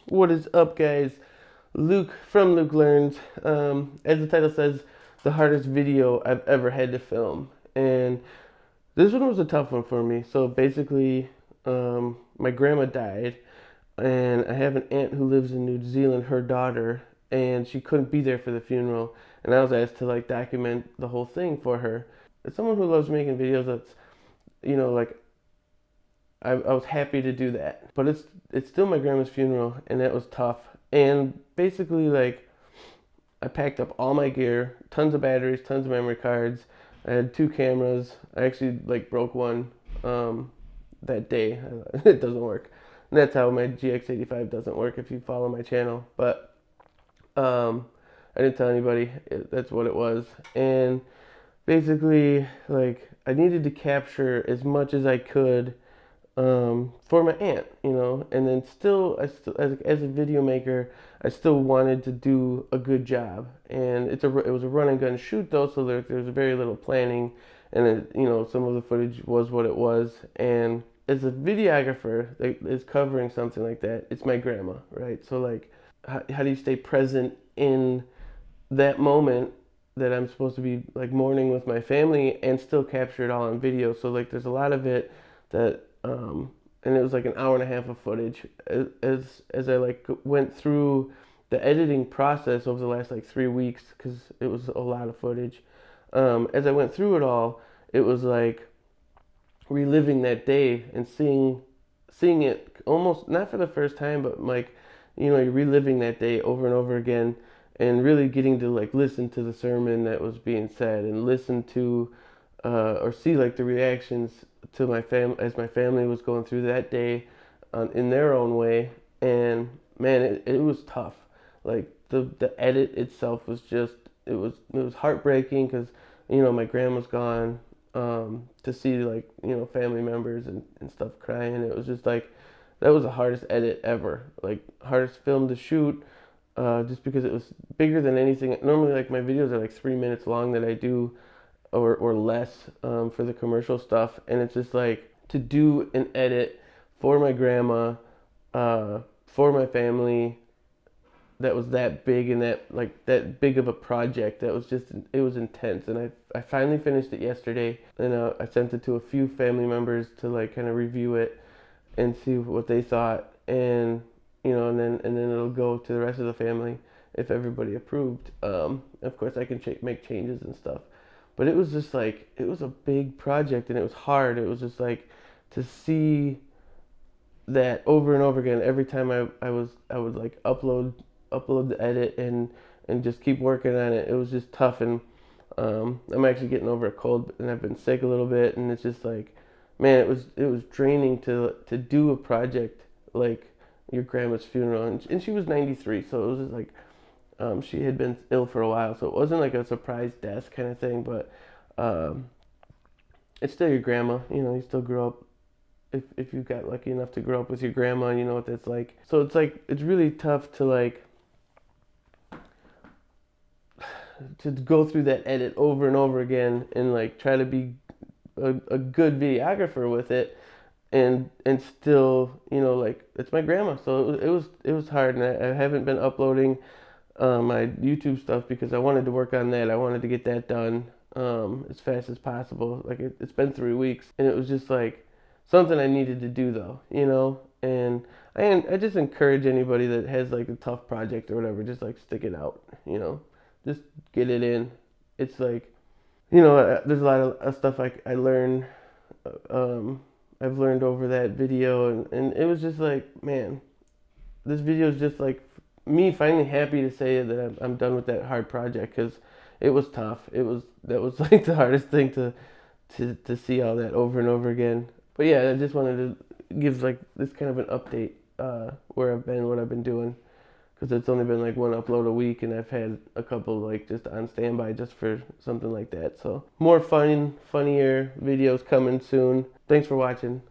What is up, guys? Luke from Luke Learns. As the title says, the hardest video I've ever had to film. And this one was a tough one for me. So basically, my grandma died, and I have an aunt who lives in New Zealand, her daughter, and she couldn't be there for the funeral. And I was asked to like document the whole thing for her. As someone who loves making videos, that's, like I was happy to do that. But it's still my grandma's funeral, and that was tough. And basically, like, I packed up all my gear, tons of batteries, tons of memory cards. I had 2 cameras. I actually like broke one that day. It doesn't work. And that's how my GX85 doesn't work if you follow my channel. But I didn't tell anybody. That's what it was. And basically, like, I needed to capture as much as I could for my aunt, and then I still, as a video maker, I still wanted to do a good job. And it was a run and gun shoot though, so there was very little planning, and some of the footage was what it was. And as a videographer that is covering something like that, it's my grandma, right? So like, how do you stay present in that moment that I'm supposed to be like mourning with my family and still capture it all on video? So like, there's a lot of it that and it was like an hour and a half of footage. As I like went through the editing process over the last like 3 weeks, because it was a lot of footage. As I went through it all, it was like reliving that day and seeing it almost not for the first time, but like, you're reliving that day over and over again, and really getting to like listen to the sermon that was being said, and listen to or see like the reactions to my family as my family was going through that day in their own way. And man, it was tough. Like the edit itself was just, it was heartbreaking, because my grandma's gone, to see like family members and stuff crying. It was just like, that was the hardest edit ever, like hardest film to shoot, just because it was bigger than anything. Normally, like, my videos are like 3 minutes long that I do, or less, for the commercial stuff. And it's just like, to do an edit for my grandma, for my family, that was that big, and that big of a project, that was just, it was intense. And I finally finished it yesterday, and I sent it to a few family members to like kind of review it and see what they thought. And and then it'll go to the rest of the family if everybody approved. Of course, I can make changes and stuff. But it was just like, it was a big project, and it was hard. It was just like, to see that over and over again. Every time I would like upload the edit and just keep working on it. It was just tough. And I'm actually getting over a cold, and I've been sick a little bit. And it's just like, man, it was draining to do a project like your grandma's funeral. And she was 93, so it was just like, she had been ill for a while, so it wasn't like a surprise death kind of thing. But it's still your grandma. You still grew up, if you got lucky enough to grow up with your grandma, you know what that's like. So it's like, it's really tough to like, to go through that edit over and over again, and like try to be a good videographer with it, and still, like, it's my grandma. So it was hard. And I haven't been uploading my YouTube stuff, because I wanted to work on that. I wanted to get that done as fast as possible. Like, it's been 3 weeks, and it was just like something I needed to do though, and I just encourage anybody that has like a tough project or whatever, just like stick it out, just get it in. It's like, there's a lot of stuff I learned, I've learned over that video, and it was just like, man, this video is just like me finally happy to say that I'm done with that hard project, because it was tough. That was like the hardest thing to see all that over and over again. But yeah, I just wanted to give like this kind of an update, where I've been, what I've been doing, because it's only been like one upload a week, and I've had a couple like just on standby just for something like that. So more funnier videos coming soon. Thanks for watching.